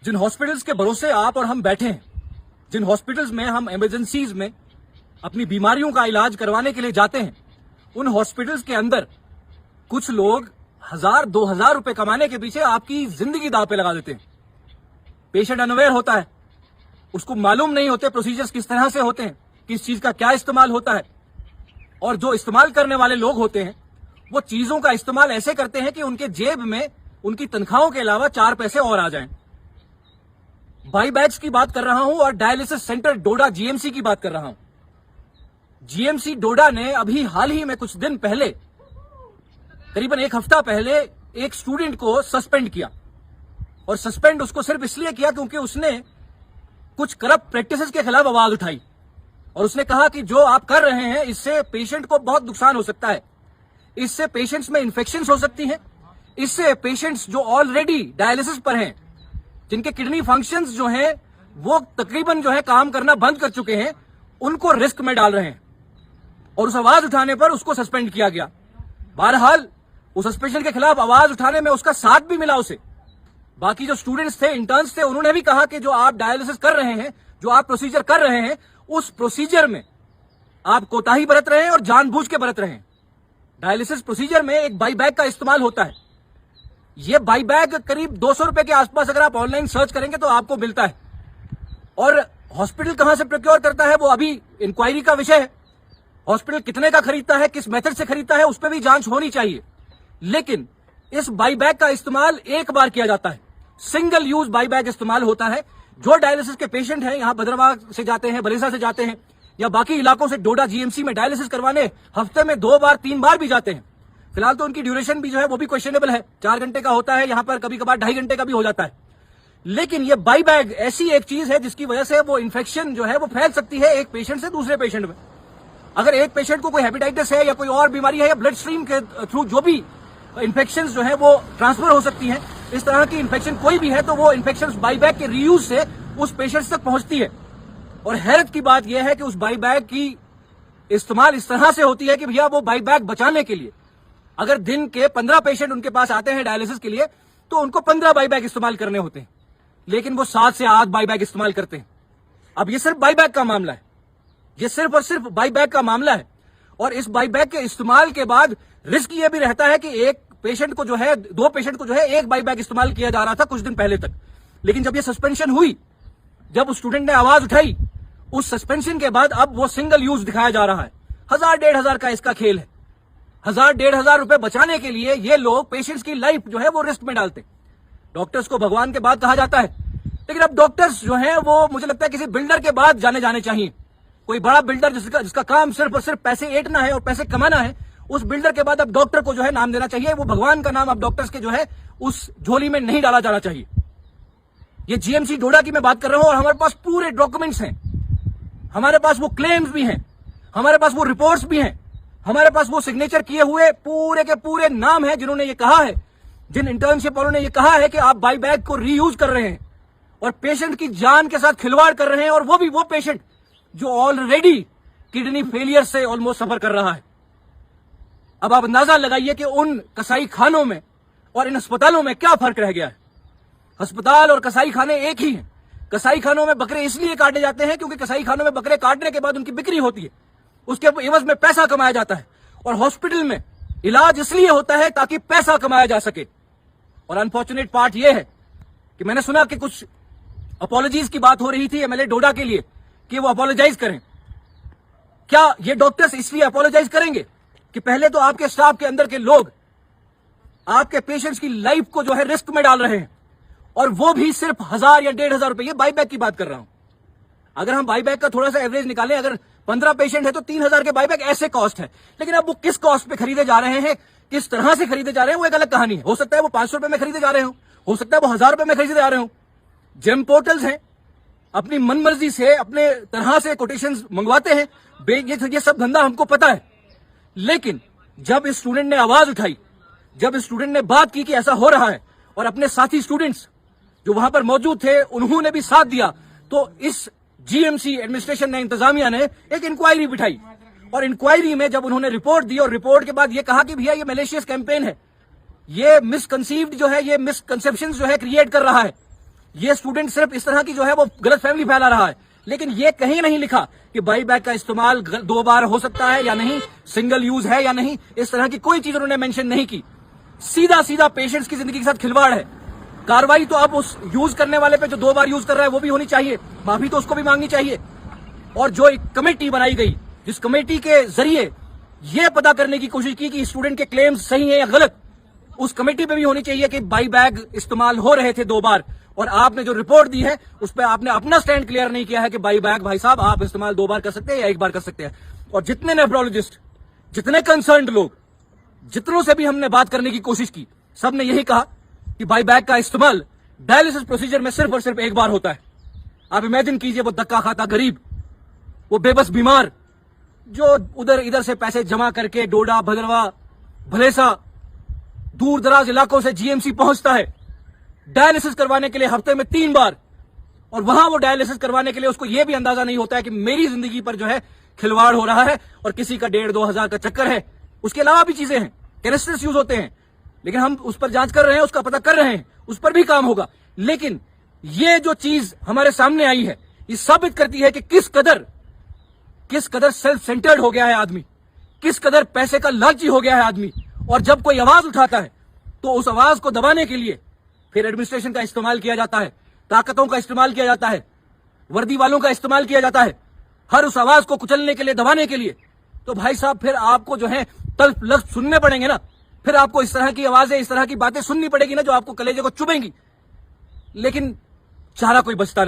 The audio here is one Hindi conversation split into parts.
जिन हॉस्पिटल्स के भरोसे आप और हम बैठे हैं, जिन हॉस्पिटल्स में हम इमरजेंसीज में अपनी बीमारियों का इलाज करवाने के लिए जाते हैं, उन हॉस्पिटल्स के अंदर कुछ लोग 1000-2000 रुपए कमाने के पीछे आपकी जिंदगी दांव पे लगा देते हैं। पेशेंट अनअवेयर होता है, उसको मालूम नहीं होते प्रोसीजर्स किस तरह से होते हैं, किस चीज का क्या इस्तेमाल होता है, और जो इस्तेमाल करने वाले लोग होते हैं वो चीजों का इस्तेमाल ऐसे करते हैं कि उनके जेब में उनकी तनख्वाहों के अलावा 4 पैसे और आ जाएं। बाईबैक्स की बात कर रहा हूं और डायलिसिस सेंटर डोडा जीएमसी की बात कर रहा हूं। जीएमसी डोडा ने अभी हाल ही में कुछ दिन पहले, करीबन 1 हफ्ता पहले, एक स्टूडेंट को सस्पेंड किया, और सस्पेंड उसको सिर्फ इसलिए किया क्योंकि उसने कुछ करप्ट प्रैक्टिसेस के खिलाफ आवाज उठाई और उसने कहा कि जो आप कर रहे हैं इससे पेशेंट को बहुत नुकसान हो सकता है, इससे पेशेंट्स में इन्फेक्शंस हो सकती हैं, इससे पेशेंट्स जो ऑलरेडी डायलिसिस पर हैं, जिनके किडनी फंक्शंस जो हैं वो तकरीबन जो है काम करना बंद कर चुके हैं, उनको रिस्क में डाल रहे हैं। और उस आवाज उठाने पर उसको सस्पेंड किया गया। बहरहाल उस सस्पेंशन के खिलाफ आवाज उठाने में उसका साथ भी मिला उसे। बाकी जो स्टूडेंट्स थे, इंटर्न्स थे, उन्होंने भी कहा कि जो आप डायलिसिस कर रहे हैं, जो आप प्रोसीजर कर रहे हैं, उस प्रोसीजर में आप कोताही बरत रहे हैं और जानबूझ के बरत रहे हैं। डायलिसिस प्रोसीजर में एक बाईबैग का इस्तेमाल होता है। यह बाईबैग करीब 200 रुपए के आसपास अगर आप ऑनलाइन सर्च करेंगे तो आपको मिलता है, और हॉस्पिटल कहां से प्रोक्योर करता है वो अभी इंक्वायरी का विषय है। हॉस्पिटल कितने का खरीदता है, किस मेथड से खरीदता है, उस पर भी जांच होनी चाहिए। लेकिन इस बाईबैग का इस्तेमाल एक बार किया जाता है, सिंगल यूज बाईबैग इस्तेमाल होता है। जो डायलिसिस के पेशेंट हैं, यहां भद्रवाह से जाते हैं, बलेसा से जाते हैं, या बाकी इलाकों से डोडा जीएमसी में डायलिसिस करवाने हफ्ते में 2 बार 3 बार भी जाते हैं। फिलहाल तो उनकी ड्यूरेशन भी जो है वो भी क्वेश्चनेबल है, 4 घंटे का होता है, यहां पर कभी कभार 2.5 घंटे का भी हो जाता है। लेकिन ये बाईबैग ऐसी एक चीज है जिसकी वजह से वो इन्फेक्शन जो है वो फैल सकती है एक पेशेंट से दूसरे पेशेंट में। अगर एक पेशेंट को कोई हेपेटाइटिस है या कोई और बीमारी है, या ब्लड स्ट्रीम के थ्रू जो भी इन्फेक्शन जो है वो ट्रांसफर हो सकती है, इस तरह की इन्फेक्शन कोई भी है, तो वो इन्फेक्शन बाईबैग के रीयूज से उस पेशेंट तक पहुंचती है। और हैरत की बात यह है कि उस बाईबैग की इस्तेमाल इस तरह से होती है कि भैया वो बाईबैग बचाने के लिए अगर दिन के 15 पेशेंट उनके पास आते हैं डायलिसिस के लिए, तो उनको 15 बाईबैग इस्तेमाल करने होते हैं, लेकिन वो 7 से 8 बाईबैग इस्तेमाल करते हैं। अब ये सिर्फ बाईबैग का मामला है, ये सिर्फ और सिर्फ बाईबैग का मामला है। और इस बाईबैग के इस्तेमाल के बाद रिस्क ये भी रहता है कि एक पेशेंट को जो है, 2 पेशेंट को जो है, एक बाईबैग इस्तेमाल किया जा रहा था कुछ दिन पहले तक। लेकिन जब ये सस्पेंशन हुई, जब उस स्टूडेंट ने आवाज उठाई, उस सस्पेंशन के बाद अब वो सिंगल यूज दिखाया जा रहा है। 1000-1500 का इसका खेल है। 1000-1500 रुपए बचाने के लिए ये लोग पेशेंट्स की लाइफ जो है वो रिस्क में डालते। डॉक्टर्स को भगवान के बाद कहा जाता है, लेकिन अब डॉक्टर्स जो है वो मुझे लगता है किसी बिल्डर के बाद जाने चाहिए। कोई बड़ा बिल्डर जिसका काम सिर्फ और सिर्फ पैसे ऐंठना है और पैसे कमाना है, उस बिल्डर के बाद अब डॉक्टर को जो है नाम देना चाहिए। वो भगवान का नाम अब डॉक्टर्स के जो है उस झोली में नहीं डाला जाना चाहिए। ये जीएमसी डोडा की मैं बात कर रहा हूं, और हमारे पास पूरे डॉक्यूमेंट्स हैं, हमारे पास वो क्लेम्स भी हैं, हमारे पास वो रिपोर्ट्स भी हैं, हमारे पास वो सिग्नेचर किए हुए पूरे के पूरे नाम हैं जिन्होंने ये कहा है, जिन इंटर्नशिप वालों ने ये कहा है कि आप बाईबैग को रीयूज कर रहे हैं और पेशेंट की जान के साथ खिलवाड़ कर रहे हैं, और वो भी वो पेशेंट जो ऑलरेडी किडनी फेलियर से ऑलमोस्ट सफर कर रहा है। अब आप अंदाजा लगाइए कि उन कसाई खानों में और इन अस्पतालों में क्या फर्क रह गया है। अस्पताल और कसाई खाने एक ही हैं। कसाई खानों में बकरे इसलिए काटे जाते हैं क्योंकि कसाई खानों में बकरे काटने के बाद उनकी बिक्री होती है, उसके एवज में पैसा कमाया जाता है। और हॉस्पिटल में इलाज इसलिए होता है ताकि पैसा कमाया जा सके। और अनफॉर्चुनेट पार्ट यह है कि मैंने सुना कि कुछ अपॉलॉजीज की बात हो रही थी एमएलए डोडा के लिए कि वो अपॉलोजाइज करें। क्या ये डॉक्टर्स इसलिए अपॉलोजाइज करेंगे कि पहले तो आपके स्टाफ के अंदर के लोग आपके पेशेंट्स की लाइफ को जो है रिस्क में डाल रहे हैं, और वो भी सिर्फ 1000 या 1500 रुपए। ये बाईबैग की बात कर रहा हूं। अगर हम बाईबैग का थोड़ा सा एवरेज निकालें, अगर 15 पेशेंट है तो 3000 के बाईबैग ऐसे कॉस्ट है। लेकिन अब वो किस कॉस्ट पे खरीदे जा रहे हैं, किस तरह से खरीदे जा रहे हैं, वो एक अलग कहानी है। हो सकता है वो 500 रुपए में खरीदे जा रहे हो सकता है वो 1000 रुपए में खरीदे जा रहे हो। जेम पोर्टल्स हैं, अपनी मनमर्जी से अपने तरह से कोटेशंस मंगवाते हैं। ये सब धंधा हमको पता है। लेकिन जब इस स्टूडेंट ने आवाज उठाई, जब इस स्टूडेंट ने बात की कि ऐसा हो रहा है, और अपने साथी स्टूडेंट्स जो वहां पर मौजूद थे उन्होंने भी साथ दिया, तो इस जीएमसी एडमिनिस्ट्रेशन ने, इंतजामिया ने एक इंक्वायरी बिठाई। और इंक्वायरी में जब उन्होंने रिपोर्ट दी, और रिपोर्ट के बाद ये कहा कि भैया ये मैलिशियस कैंपेन है, ये मिसकंसीव्ड जो है, ये मिसकंसेप्शन जो है क्रिएट कर रहा है, ये स्टूडेंट सिर्फ इस तरह की जो है वो गलत फहमी फैला रहा है, लेकिन ये कहीं नहीं लिखा कि बाई बैग का इस्तेमाल 2 बार हो सकता है या नहीं, सिंगल यूज है या नहीं, इस तरह की कोई चीज उन्होंने मेंशन नहीं की। सीधा सीधा पेशेंट्स की जिंदगी के साथ खिलवाड़ है। कार्रवाई तो अब उस यूज करने वाले पे जो 2 बार यूज कर रहा है वो भी होनी चाहिए, माफी तो उसको भी मांगनी चाहिए। और जो एक कमेटी बनाई गई, जिस कमेटी के जरिए यह पता करने की कोशिश की कि स्टूडेंट के क्लेम्स सही है या गलत, उस कमेटी पे भी होनी चाहिए कि बाई बैग इस्तेमाल हो रहे थे 2 बार, और आपने जो रिपोर्ट दी है उस पर आपने अपना स्टैंड क्लियर नहीं किया है कि बाई बैग भाई साहब आप इस्तेमाल 2 बार कर सकते हैं या 1 बार कर सकते हैं। और जितने नेफ्रोलॉजिस्ट, जितने कंसर्न्ड लोग, जितनों से भी हमने बात करने की कोशिश की, सब ने यही कहा कि बाई बैग का इस्तेमाल डायलिसिस प्रोसीजर में सिर्फ और सिर्फ 1 बार होता है। आप इमेजिन कीजिए वो धक्का खाता गरीब, वो बेबस बीमार जो उधर इधर से पैसे जमा करके डोडा, भदरवा, भलेसा, दूर दराज इलाकों से जीएमसी पहुंचता है डायलिसिस करवाने के लिए हफ्ते में 3 बार, और वहां वो डायलिसिस करवाने के लिए उसको यह भी अंदाजा नहीं होता है कि मेरी जिंदगी पर जो है खिलवाड़ हो रहा है और किसी का 1,500-2 हजार का चक्कर है। उसके अलावा भी चीजें हैं, कैनिस्टर्स यूज होते हैं, लेकिन हम उस पर जांच कर रहे हैं, उसका पता कर रहे हैं, उस पर भी काम होगा। लेकिन ये जो चीज हमारे सामने आई है, ये साबित करती है कि किस कदर सेल्फ सेंटर्ड हो गया है आदमी, किस कदर पैसे का लालची हो गया है आदमी। और जब कोई आवाज उठाता है तो उस आवाज को दबाने के लिए फिर एडमिनिस्ट्रेशन का इस्तेमाल किया जाता है, ताकतों का इस्तेमाल किया जाता है, वर्दी वालों का इस्तेमाल किया जाता है, हर उस आवाज को कुचलने के लिए, दबाने के लिए। तो भाई साहब फिर आपको जो है तल्फ लफ्ज सुनने पड़ेंगे ना, फिर आपको इस तरह की आवाजें, इस तरह की बातें सुननी पड़ेगी ना, जो आपको कलेजे को चुभेंगी। लेकिन चारा कोई बचता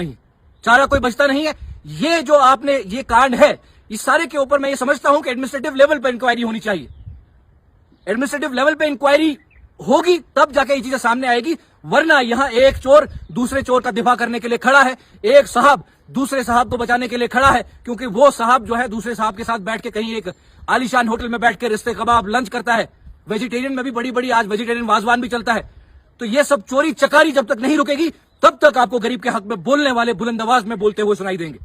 नहीं है। ये जो आपने ये कांड है, इस सारे के ऊपर मैं ये समझता हूं कि एडमिनिस्ट्रेटिव लेवल पर इंक्वायरी होनी चाहिए। एडमिनिस्ट्रेटिव लेवल पे इंक्वायरी होगी तब जाके ये चीजें सामने आएगी, वरना यहां एक चोर दूसरे चोर का दिफा करने के लिए खड़ा है, एक साहब दूसरे साहब को बचाने के लिए खड़ा है, क्योंकि वो साहब जो है दूसरे साहब के साथ बैठ के कहीं एक आलीशान होटल में बैठ के रिश्ते कबाब लंच करता है। वेजिटेरियन में भी बड़ी आज वेजिटेरियन वाजवान भी चलता है। तो ये सब चोरी चकारी जब तक नहीं रुकेगी तब तक आपको गरीब के हक में बोलने वाले बुलंद आवाज में बोलते हुए सुनाई देंगे।